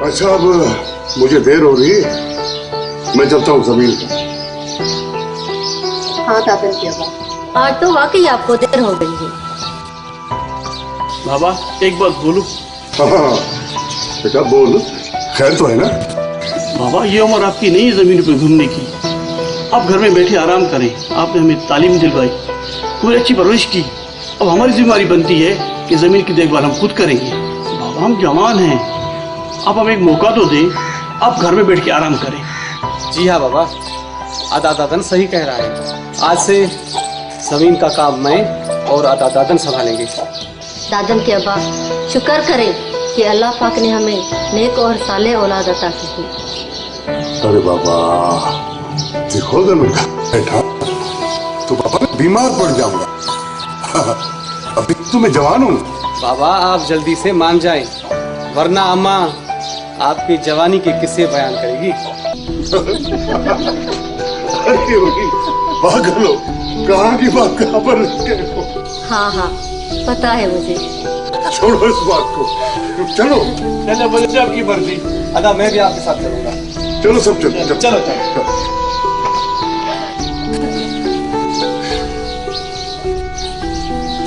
अच्छा अब मुझे देर हो रही है, मैं चलता हूँ जमीन पर। हाँ दादन की बात, आज तो वाकई आपको देर हो गई है। बाबा एक बात बोलूं? हाँ बेटा बोल, खैर तो है ना? बाबा ये उम्र आपकी नहीं है जमीन पर घूमने की। आप घर में बैठे आराम करें। आपने हमें तालीम दिलवाई, पूरी अच्छी परवरिश की। अब हमारी जिम्मेदारी बनती है कि जमीन की देखभाल हम खुद करेंगे। बाबा हम जवान हैं, आप हमें एक मौका तो दें। आप घर में बैठ के आराम करें। जी हाँ बाबा, आदा दादन सही कह रहा है। आज से जमीन का काम मैं और आदा दादन संभालेंगे। दादन के अब्बा शुक्र करें कि अल्लाह पाक ने हमें नेक और साले औलाद अता की है। अरे बाबा देखो, अगर मैं बैठा तो बाबा मैं बीमार पड़ जाऊंगा। अभी तो मैं जवान हूँ। बाबा आप जल्दी से मान जाएं, वरना अम्मा आपकी जवानी के किस्से बयान करेगी। अरे पागल हो, कहाँ की बात कहाँ पर रख गए हो? हाँ हाँ पता है मुझे। छोड़ो इस बात को, चलो। चलो बोले आपकी मर्जी। अदा मैं भी आपके साथ चलूंगा। चलो सब चलो चलो चलो।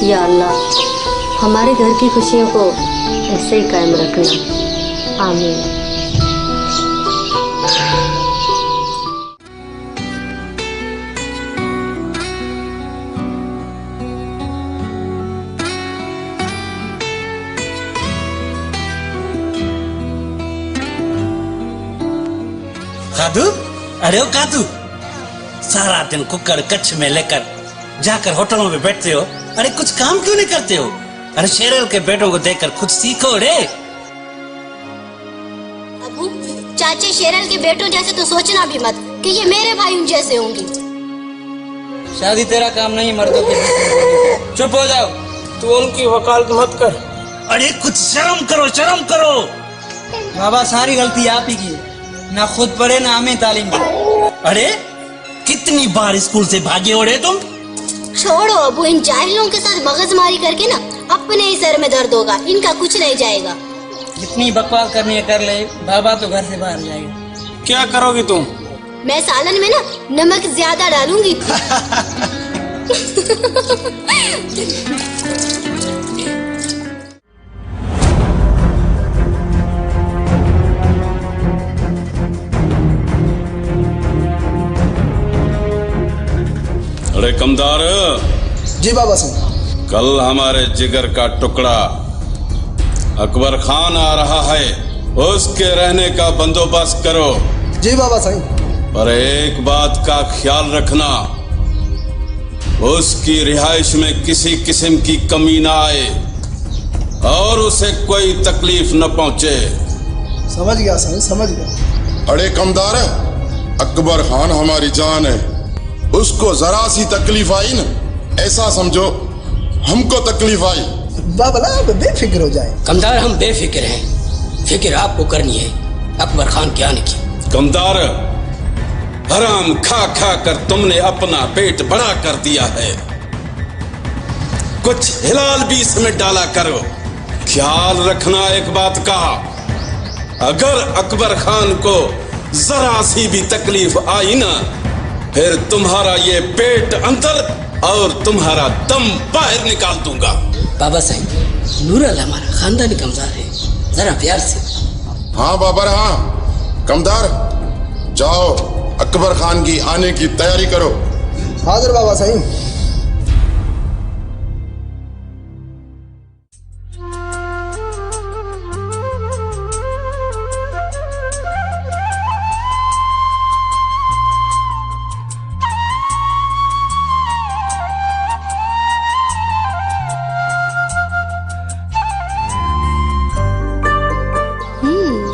या अल्लाह हमारे घर की खुशियों को ऐसे ही कायम रखना, आमीन। कादू, अरे ओ कादू, सारा दिन कुकर कच्छ में लेकर जाकर होटलों में बैठते हो। अरे कुछ काम क्यों नहीं करते हो? अरे शेरल के बेटों को देखकर कुछ सीखो रे। अबू, चाचे शेरल के बेटों जैसे तो सोचना भी मत कि ये मेरे भाई जैसे होंगे। शादी तेरा काम नहीं, मर्दों की। चुप हो जाओ, तू उनकी वकालत मत कर। अरे कुछ शर्म करो, शर्म करो। बाबा सारी गलती आप ही की, ना खुद पढ़े ना हमें तालीम दी। अरे कितनी बार स्कूल से भागे हो रे तुम? छोड़ो अबू, इन जाहिलों के साथ मगजमारी करके ना अपने ही सर में दर्द होगा, इनका कुछ नहीं जाएगा। जितनी बकवास करनी है कर ले, बाबा तो घर से बाहर जाएगा। क्या करोगी तुम? मैं सालन में ना नमक ज्यादा डालूंगी। अरे कमदार। जी बाबा सिंह। कल हमारे जिगर का टुकड़ा अकबर खान आ रहा है, उसके रहने का बंदोबस्त करो। जी बाबा सिंह। पर एक बात का ख्याल रखना, उसकी रिहाइश में किसी किस्म की कमी ना आए और उसे कोई तकलीफ न पहुंचे। समझ गया साईं, समझ गया। अरे कमदार, अकबर खान हमारी जान है, उसको जरा सी तकलीफ आई ना, ऐसा समझो हमको तकलीफ आई। बाबा आप बेफिक्र हो जाए। कमदार हम बेफिक्र हैं, फिक्र आपको करनी है अकबर खान के आने की। कमदार, हराम खा खा कर तुमने अपना पेट बड़ा कर दिया है, कुछ हिलाल भी इसमें डाला करो। ख्याल रखना एक बात का, अगर अकबर खान को जरा सी भी तकलीफ आई ना, फिर तुम्हारा ये पेट अंदर और तुम्हारा दम बाहर निकाल दूंगा। बाबा साहब, नूरल हमारा खानदानी कमदार है, जरा प्यार से। हाँ बाबर हाँ। कमदार जाओ, अकबर खान की आने की तैयारी करो। हाजिर बाबा साईं।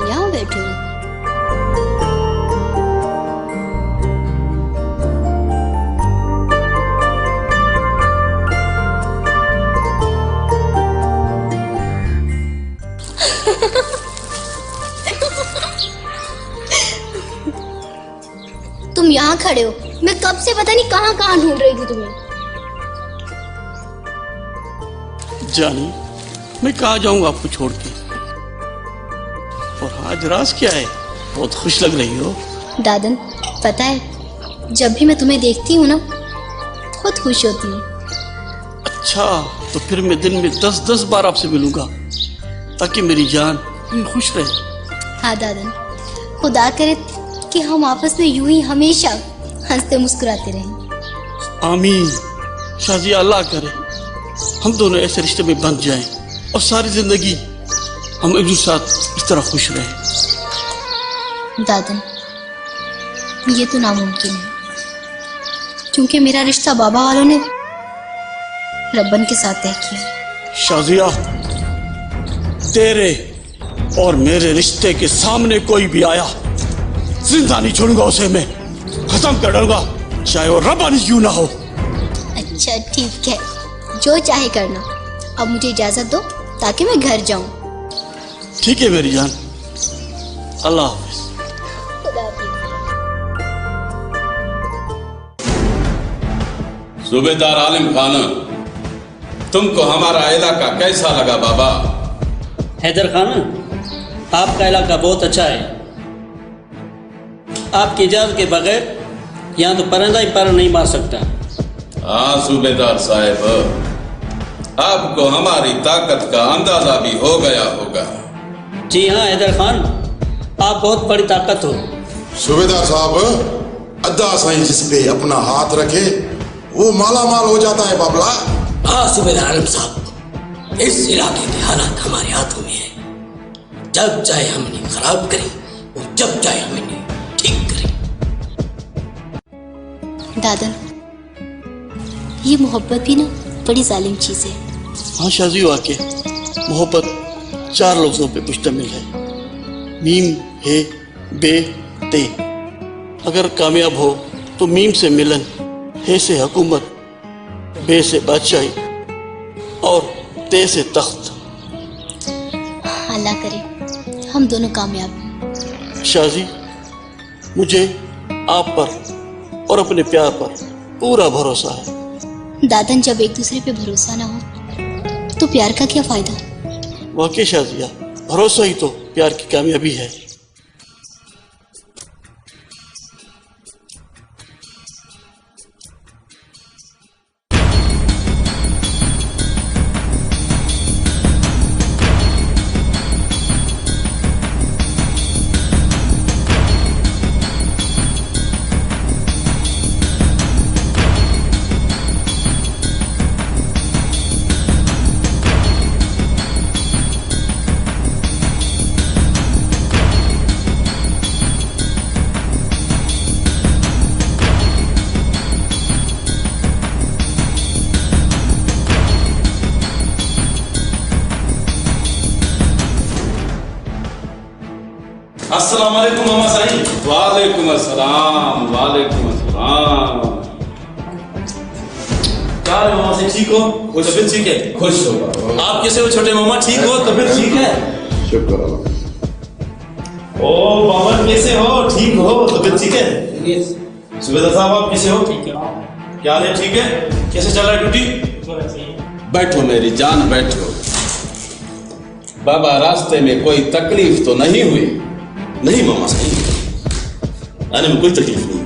यहाँ बैठे हूँ। तुम यहाँ खड़े हो, मैं कब से पता नहीं कहाँ कहाँ ढूंढ रही थी तुम्हें। जानी, मैं कहाँ जाऊंगा आपको छोड़ के? और आज राज क्या है? बहुत खुश लग रही हो। दादन, पता है जब भी मैं तुम्हें देखती हूँ ना बहुत खुश होती हूँ। अच्छा, तो फिर मैं दिन में 10-10 बार आपसे मिलूंगा ताकि मेरी जान खुश रहे। हाँ दादन, खुदा करे कि हम आपस में यूं ही हमेशा हंसते मुस्कुराते रहें। आमीन। शाजिया, अल्लाह करे हम दोनों ऐसे रिश्ते में बंध जाएं और सारी जिंदगी हम एक दूसरे साथ इस तरह खुश रहें। दादन, ये तो नामुमकिन है क्योंकि मेरा रिश्ता बाबा वालों ने रब्बन के साथ तय किया। शाजिया, तेरे और मेरे रिश्ते के सामने कोई भी आया जिंदा नहीं छोड़ूंगा, उसे मैं खत्म कर डालूंगा, चाहे वो रब्बन क्यों ना हो। अच्छा ठीक है, जो चाहे करना। अब मुझे इजाजत दो ताकि मैं घर जाऊं। ठीक है मेरी जान, अल्लाह हाफिज। सूबेदार आलिम खान, तुमको हमारा इलाका कैसा लगा बाबा? हैदर खान, आपका इलाका बहुत अच्छा है। आपकी इजाजत के बगैर यहाँ तो परिंदा ही पर नहीं मार सकता। हाँ सूबेदार साहब, आपको हमारी ताकत का अंदाजा भी हो गया होगा। जी हाँ हैदर खान, आप बहुत बड़ी ताकत हो। सूबेदार साहब, अद्दा साईं जिस पे अपना हाथ रखे वो माला माल हो जाता है बाबला। हाँ सूबेदार आलम साहब, इस इलाके के हालात हमारे हाथों में है। जब चाहे हम इन्हें खराब करें और जब चाहे हम इन्हें ठीक करें। दादन, ये मोहब्बत भी ना बड़ी जालिम चीज है। हाँ शाजी, वाकई मोहब्बत 4 लफ्जों पे मुश्तमिल है, मीम, हे, बे, ते। अगर कामयाब हो तो मीम से मिलन, हे से हुकूमत, बे से बादशाही और ते से तख्त। अल्लाह करे हम दोनों कामयाब हों। शाजी, मुझे आप पर और अपने प्यार पर पूरा भरोसा है। दादन, जब एक दूसरे पे भरोसा ना हो तो प्यार का क्या फायदा? वाकई शाजिया, भरोसा ही तो प्यार की कामयाबी है। अस्सलाम वालेकुम मामा साईं। वालेकुम अस्सलाम, वालेकुम अस्सलाम। क्या है मामा से, ठीक हो? तबीयत ठीक है? खुश हो आप कैसे हो छोटे मामा, ठीक हो? तबीयत ठीक है? शुक्र अल्लाह। ओ बाबा कैसे हो, ठीक हो? तबीयत ठीक है? सुबेदार साहब आप कैसे हो? ठीक है। क्या हाल है, ठीक है? कैसे चल रहा है ड्यूटी? बैठो मेरी जान, बैठो। बाबा, रास्ते में कोई तकलीफ तो नहीं हुई? नहीं मामा साईं, आने में कोई तकलीफ नहीं।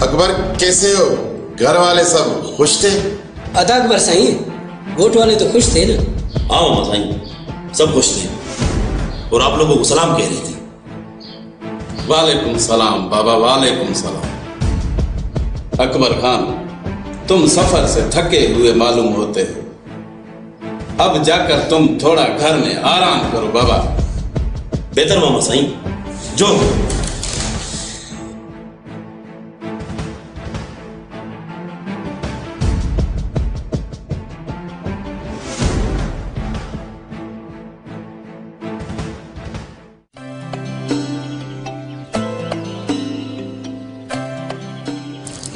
अकबर कैसे हो? घर वाले सब खुश थे? अदा अकबर साईं, वोट वाले तो खुश थे ना? हाँ मामा साईं, सब खुश थे और आप लोगों को सलाम कह रहे थे। वालेकुम सलाम बाबा, वालेकुम सलाम। अकबर खान, तुम सफर से थके हुए मालूम होते हो। अब जाकर तुम थोड़ा घर में आराम करो बाबा। बेहतर मामा साईं, जो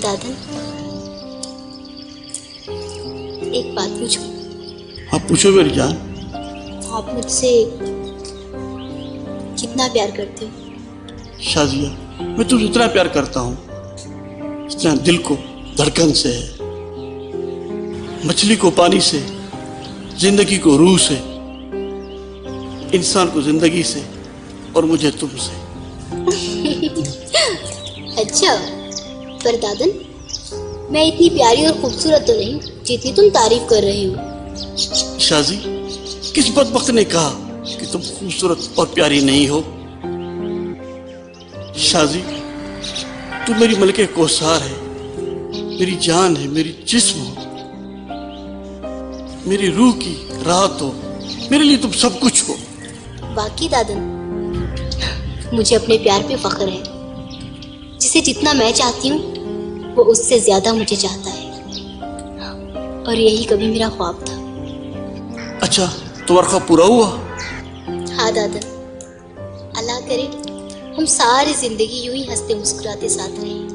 दादन, एक बात पूछूं? आप पूछो मेरी जान। आप मुझसे कितना प्यार करते हो? शाजिया, मैं तुझे उतना प्यार करता हूँ जितना दिल को धड़कन से है, मछली को पानी से, जिंदगी को रूह से, इंसान को जिंदगी से, और मुझे तुमसे। अच्छा, पर दादन, मैं इतनी प्यारी और खूबसूरत तो नहीं जितनी तुम तारीफ कर रही हो। शाजी, किस बदबख्त ने कहा कि तुम खूबसूरत और प्यारी नहीं हो? शाजी, तू मेरी मलके कोसार है, मेरी जान है, मेरी जिस्म हो, मेरी रूह की राहत हो, मेरे लिए तुम सब कुछ हो। बाकी दादन, मुझे अपने प्यार पे फख्र है। जिसे जितना मैं चाहती हूँ वो उससे ज्यादा मुझे चाहता है, और यही कभी मेरा ख्वाब था। अच्छा, तुम्हारा ख्वाब पूरा हुआ? हाँ दादन, अल्लाह करे हम सारी जिंदगी यूं ही हंसते मुस्कुराते साथ रहें।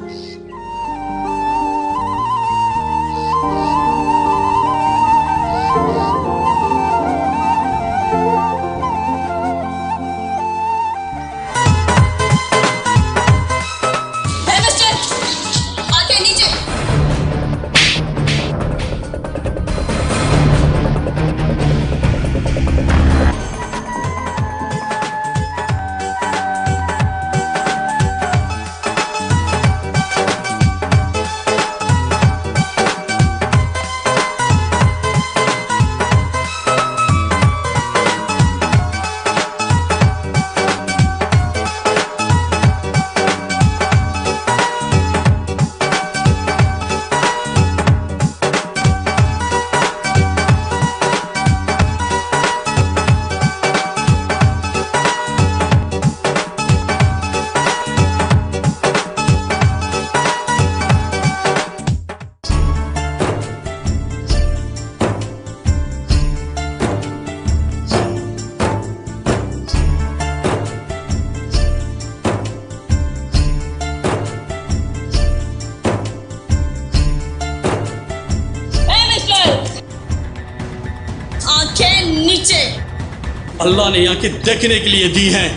अल्लाह ने आंखें देखने के लिए दी हैं,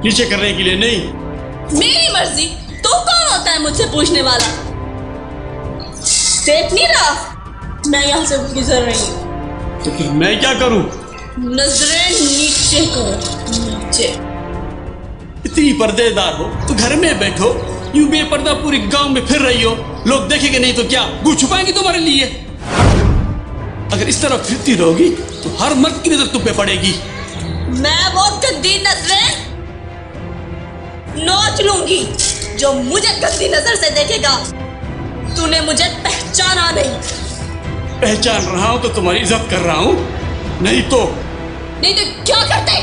नीचे करने के लिए नहीं। मेरी मर्जी, तो कौन होता है मुझसे पूछने वाला? देख नहीं रहा मैं यहाँ से गुजर रही हूँ। तो फिर मैं क्या करूँ? नजरें नीचे करो, नीचे। इतनी पर्देदार हो तो घर में बैठो, यूं बेपर्दा पूरी गांव में फिर रही हो, लोग देखेंगे नहीं तो क्या गुड़ छुपाएंगे तुम्हारे लिए? अगर इस तरह फिरती रहोगी तो हर मर्द की नजर तुम पे पड़ेगी। मैं वो गंदी नजरें नोच लूंगी जो मुझे गंदी नजर से देखेगा। तूने मुझे पहचाना नहीं। पहचान रहा हूं तो तुम्हारी इज्जत कर रहा हूं, नहीं तो क्या करते?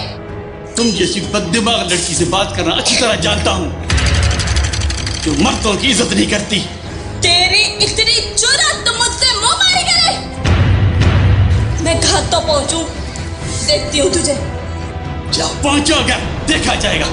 तुम जैसी बददिमाग लड़की से बात करना अच्छी तरह जानता हूं, जो मर्दों की इज्जत नहीं करती। तेरी इतनी जुर्रत तुम मुझसे मुंह मारी करे? मैं घर तो पहुंचूं, देखती हूँ तुझे। जा पहुंचो, अगर देखा जाएगा।